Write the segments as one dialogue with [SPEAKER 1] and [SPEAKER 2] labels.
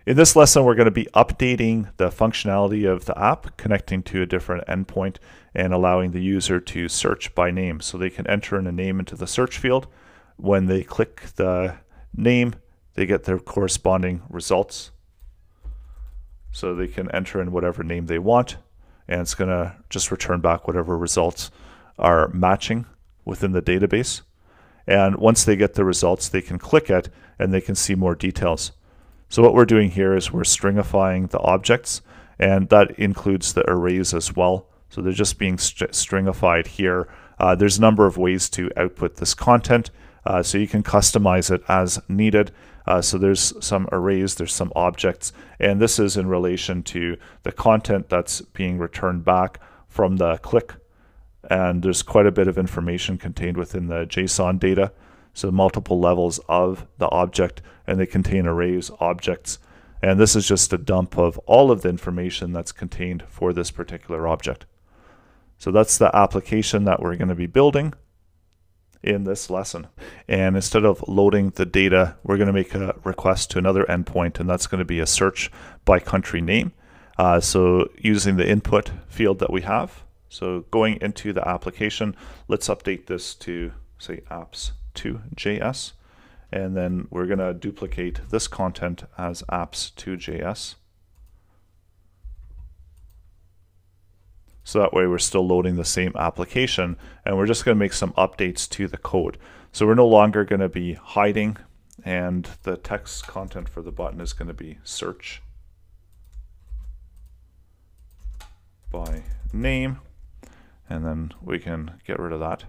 [SPEAKER 1] In this lesson, we're going to be updating the functionality of the app, connecting to a different endpoint and allowing the user to search by name. So they can enter in a name into the search field. When they click the name, they get their corresponding results. So they can enter in whatever name they want, and it's going to just return back whatever results are matching within the database. And once they get the results, they can click it and they can see more details. So what we're doing here is we're stringifying the objects, and that includes the arrays as well. So they're just being stringified here. There's a number of ways to output this content, so you can customize it as needed. So there's some arrays, there's some objects, and this is in relation to the content that's being returned back from the click. And there's quite a bit of information contained within the JSON data. So multiple levels of the object, and they contain arrays, objects, and this is just a dump of all of the information that's contained for this particular object. So that's the application that we're going to be building in this lesson. And instead of loading the data, we're going to make a request to another endpoint, and that's going to be a search by country name. So using the input field that we have. So going into the application, let's update this to say apps2.js, and then we're going to duplicate this content as apps2.js. So that way we're still loading the same application, and we're just going to make some updates to the code. So we're no longer going to be hiding, and the text content for the button is going to be search by name, and then we can get rid of that.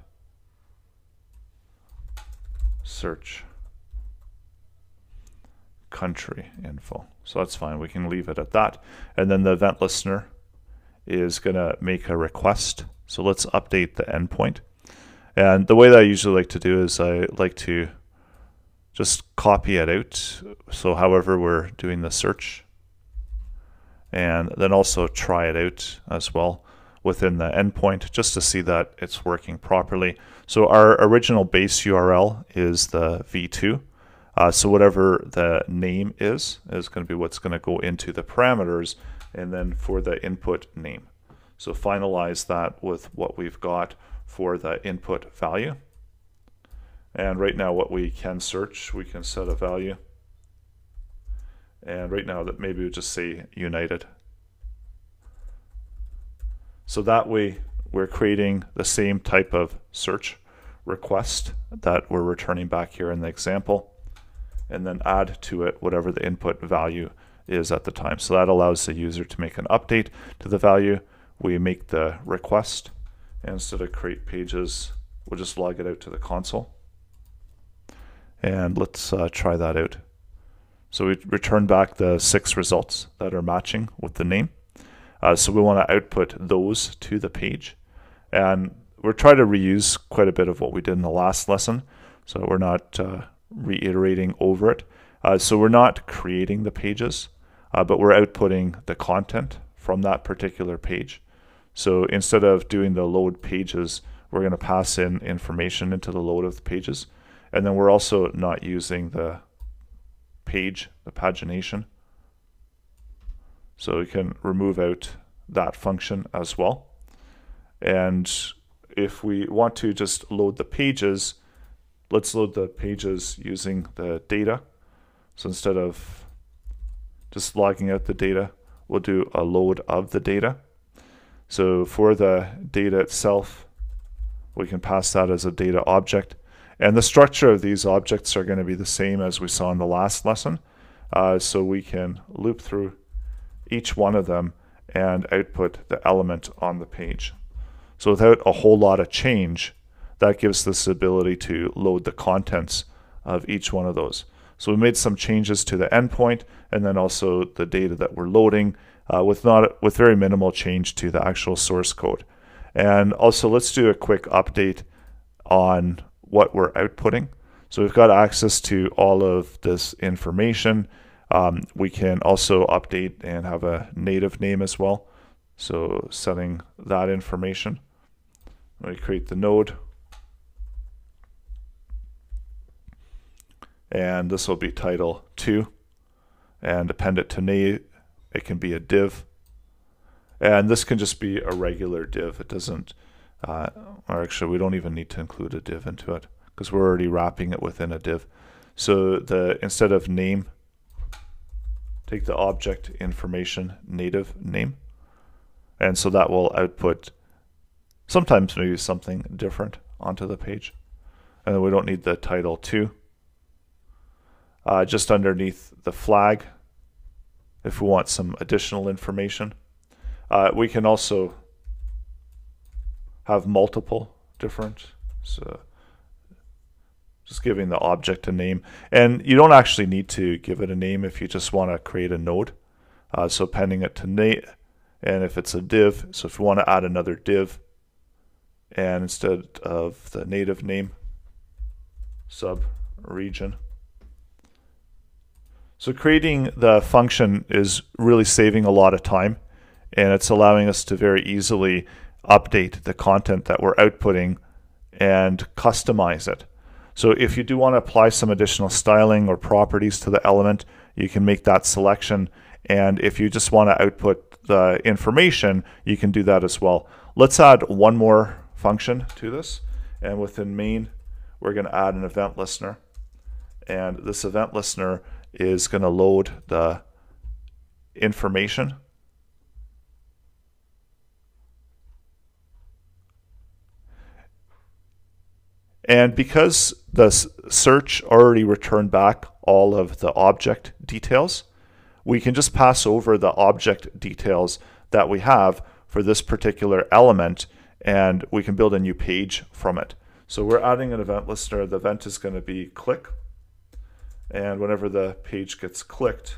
[SPEAKER 1] Search country info. So that's fine. We can leave it at that. And then the event listener is going to make a request. So let's update the endpoint. And the way that I usually like to do is I like to just copy it out. So however we're doing the search, and then also try it out as well within the endpoint just to see that it's working properly. So our original base URL is the v2. So whatever the name is going to be what's going to go into the parameters, and then for the input name. So finalize that with what we've got for the input value. And right now what we can search, we can set a value. And right now that maybe we just say United. So that way we're creating the same type of search request that we're returning back here in the example, and then add to it whatever the input value is at the time. So that allows the user to make an update to the value. We make the request, and instead of create pages, we'll just log it out to the console. And let's try that out. So we return back the 6 results that are matching with the name. So we want to output those to the page, and we're trying to reuse quite a bit of what we did in the last lesson, so we're not reiterating over it. So we're not creating the pages, but we're outputting the content from that particular page. So instead of doing the load pages, we're going to pass in information into the load of the pages, and then we're also not using the page, the pagination. So we can remove out that function as well. And if we want to just load the pages, let's load the pages using the data. So instead of just logging out the data, we'll do a load of the data. So for the data itself, we can pass that as a data object. And the structure of these objects are going to be the same as we saw in the last lesson. So we can loop through each one of them and output the element on the page. So without a whole lot of change, that gives us the ability to load the contents of each one of those. So we made some changes to the endpoint, and then also the data that we're loading with very minimal change to the actual source code. And also let's do a quick update on what we're outputting. So we've got access to all of this information. We can also update and have a native name as well. So setting that information. We create the node. And this will be title 2. and append it to name. It can be a div. And this can just be a regular div. It doesn't, or actually we don't even need to include a div into it because we're already wrapping it within a div. So instead of name, take the object information native name. And so that will output sometimes maybe something different onto the page. And then we don't need the title too. Just underneath the flag, if we want some additional information. We can also have multiple different, so just giving the object a name. And you don't actually need to give it a name if you just want to create a node. So appending it to name, and if it's a div, so if you want to add another div, and instead of the native name, sub-region. So creating the function is really saving a lot of time, and it's allowing us to very easily update the content that we're outputting and customize it. So if you do want to apply some additional styling or properties to the element, you can make that selection. And if you just want to output the information, you can do that as well. Let's add one more function to this. And within main, we're going to add an event listener. And this event listener is going to load the information. And because the search already returned back all of the object details, we can just pass over the object details that we have for this particular element, and we can build a new page from it. So we're adding an event listener. The event is going to be click. And whenever the page gets clicked,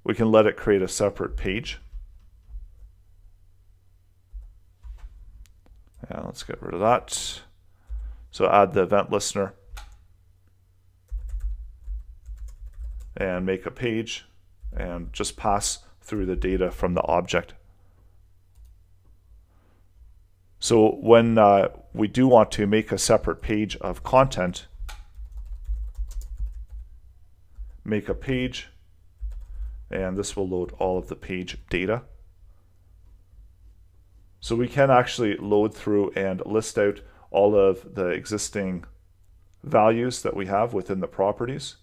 [SPEAKER 1] we can let it create a separate page. Yeah, let's get rid of that. So add the event listener and make a page and just pass through the data from the object. So when we do want to make a separate page of content, make a page, and this will load all of the page data. So we can actually load through and list out all of the existing values that we have within the properties.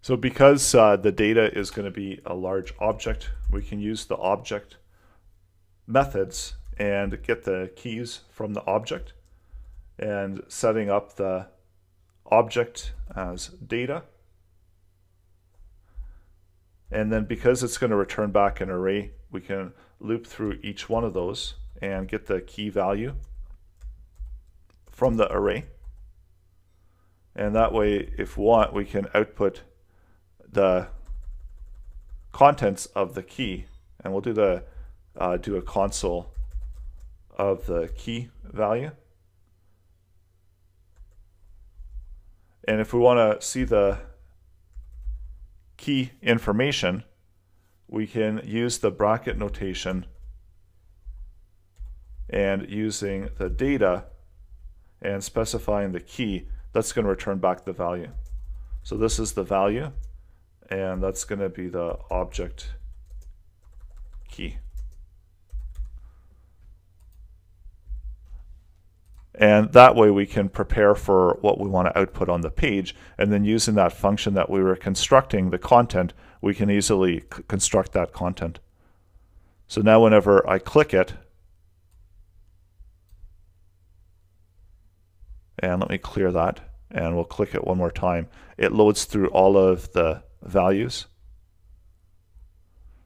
[SPEAKER 1] So because the data is going to be a large object, we can use the object methods and get the keys from the object, and setting up the object as data. And then because it's going to return back an array, we can loop through each one of those and get the key value from the array. And that way, if we want, we can output the contents of the key, and we'll do do a console of the key value. And if we want to see the key information, we can use the bracket notation and using the data and specifying the key, that's going to return back the value. So this is the value, and that's going to be the object key. And that way we can prepare for what we want to output on the page, and then using that function that we were constructing, the content, we can easily construct that content. So now whenever I click it, and let me clear that, and we'll click it one more time, it loads through all of the values,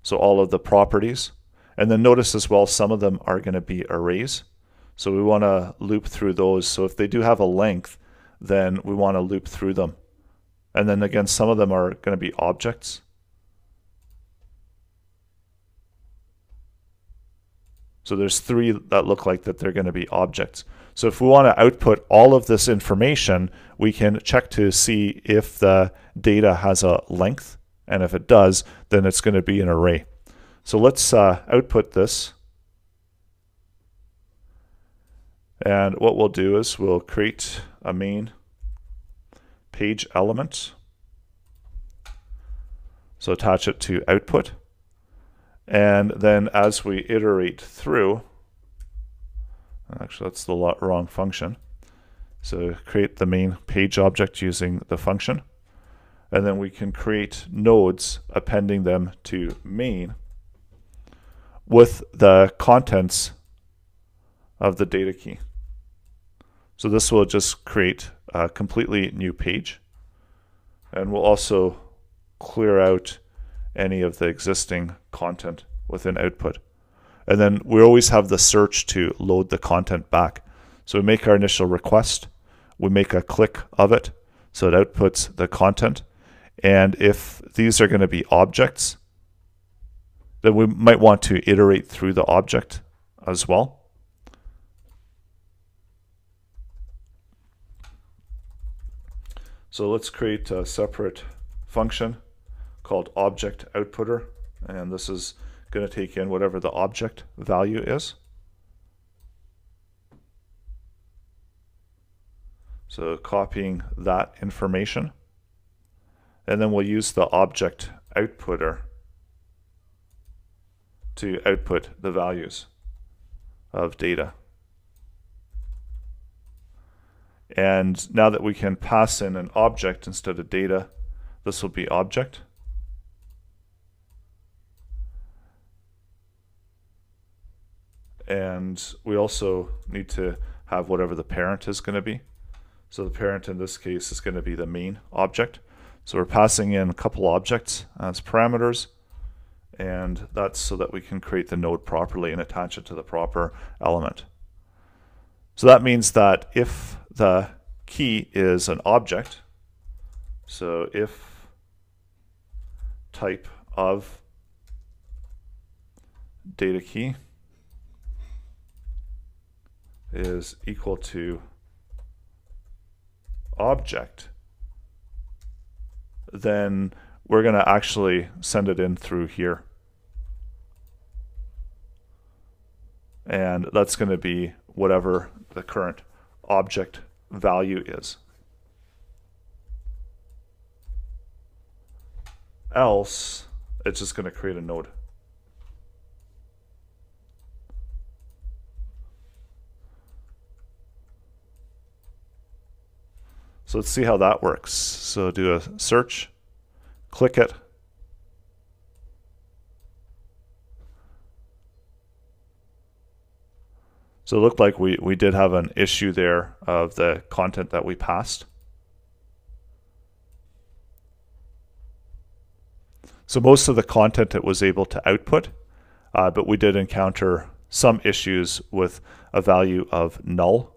[SPEAKER 1] so all of the properties. And then notice as well, some of them are going to be arrays. So we want to loop through those. So if they do have a length, then we want to loop through them. And then again, some of them are going to be objects. So there's three that look like that they're going to be objects. So if we want to output all of this information, we can check to see if the data has a length. And if it does, then it's going to be an array. So let's output this. And what we'll do is we'll create a main page element. So attach it to output. And then as we iterate through, actually that's the wrong function. So create the main page object using the function. And then we can create nodes appending them to main with the contents of the data key. So this will just create a completely new page, and we'll also clear out any of the existing content within output. And then we always have the search to load the content back. So we make our initial request, we make a click of it, so it outputs the content. And if these are going to be objects, then we might want to iterate through the object as well. So let's create a separate function called object outputter, and this is going to take in whatever the object value is. So copying that information, and then we'll use the object outputter to output the values of data. And now that we can pass in an object instead of data, this will be object. And we also need to have whatever the parent is going to be. So the parent in this case is going to be the main object. So we're passing in a couple objects as parameters, and that's so that we can create the node properly and attach it to the proper element. So that means that if the key is an object, so if type of data key is equal to object, then we're going to actually send it in through here. And that's going to be whatever the current object value is. Else, it's just going to create a node. So let's see how that works. So do a search, click it, so it looked like we did have an issue there of the content that we passed. So most of the content it was able to output, but we did encounter some issues with a value of null.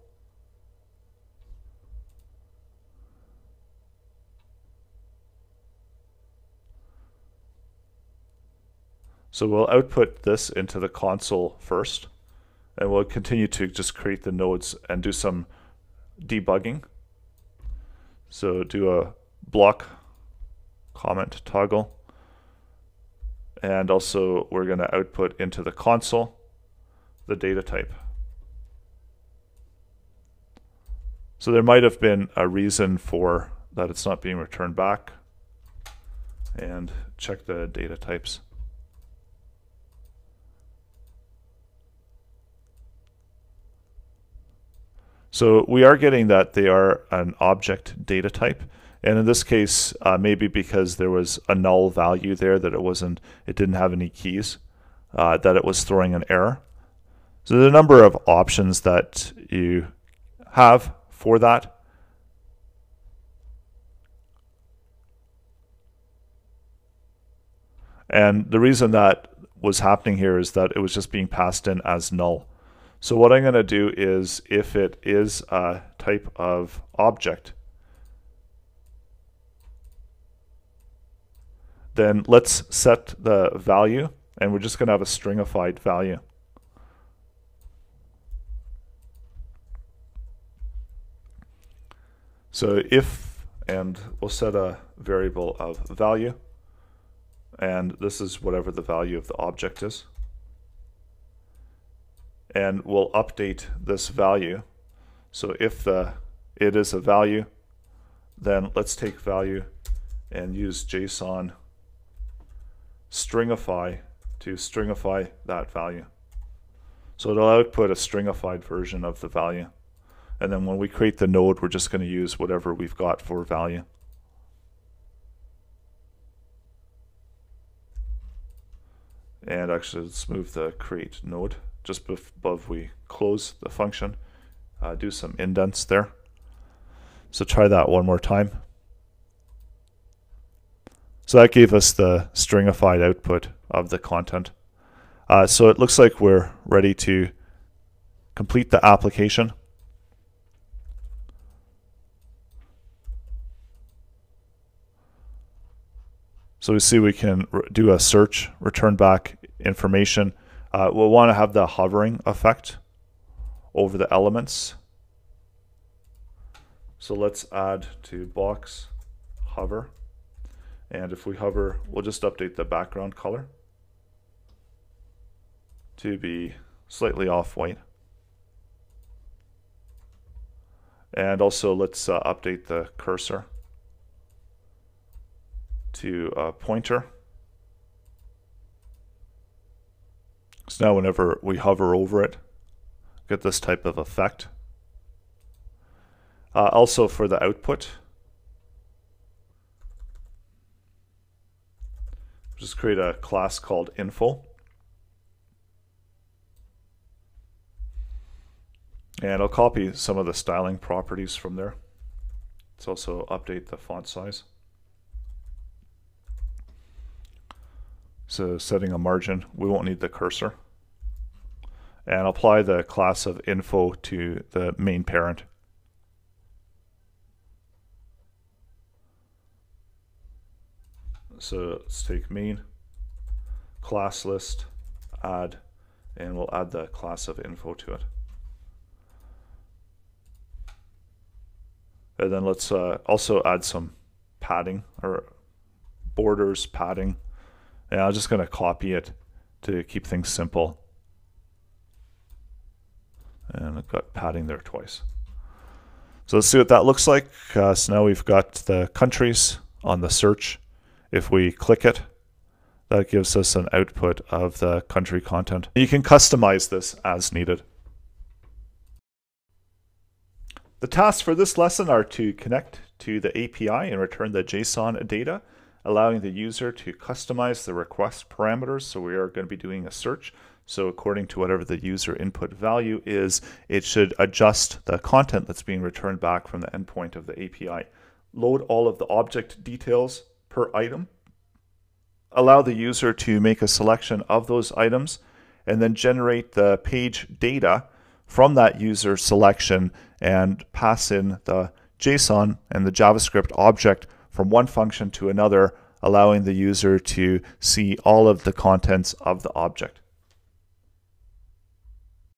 [SPEAKER 1] So we'll output this into the console first, and we'll continue to just create the nodes and do some debugging. So do a block comment toggle, and also we're going to output into the console the data type. So there might have been a reason for that it's not being returned back, and check the data types. So we are getting that they are an object data type, and in this case maybe because there was a null value there that it didn't have any keys, that it was throwing an error. So there's a number of options that you have for that. And the reason that was happening here is that it was just being passed in as null. So what I'm going to do is, if it is a type of object, then let's set the value, and we're just going to have a stringified value. So if, and we'll set a variable of value, and this is whatever the value of the object is. and we'll update this value. So if it is a value, then let's take value and use JSON stringify to stringify that value. So it'll output a stringified version of the value. And then when we create the node, we're just going to use whatever we've got for value. And actually, let's move the create node just above we close the function. Do some indents there. So try that one more time. So that gave us the stringified output of the content. So it looks like we're ready to complete the application. So we see we can do a search, return back information. We'll want to have the hovering effect over the elements. So let's add to box hover. And if we hover, we'll just update the background color to be slightly off-white. And also let's update the cursor to a pointer. So now whenever we hover over it, get this type of effect. Also for the output, just create a class called info. And I'll copy some of the styling properties from there. Let's also update the font size. So setting a margin, we won't need the cursor. And apply the class of info to the main parent. So let's take main, class list, add, and we'll add the class of info to it. And then let's also add some padding or borders padding. And I'm just going to copy it to keep things simple. And I've got padding there twice. So let's see what that looks like. So now we've got the countries on the search. If we click it, that gives us an output of the country content. You can customize this as needed. The tasks for this lesson are to connect to the API and return the JSON data, allowing the user to customize the request parameters. So we are going to be doing a search. So according to whatever the user input value is, it should adjust the content that's being returned back from the endpoint of the API. Load all of the object details per item. Allow the user to make a selection of those items and then generate the page data from that user selection and pass in the JSON and the JavaScript object from one function to another, allowing the user to see all of the contents of the object.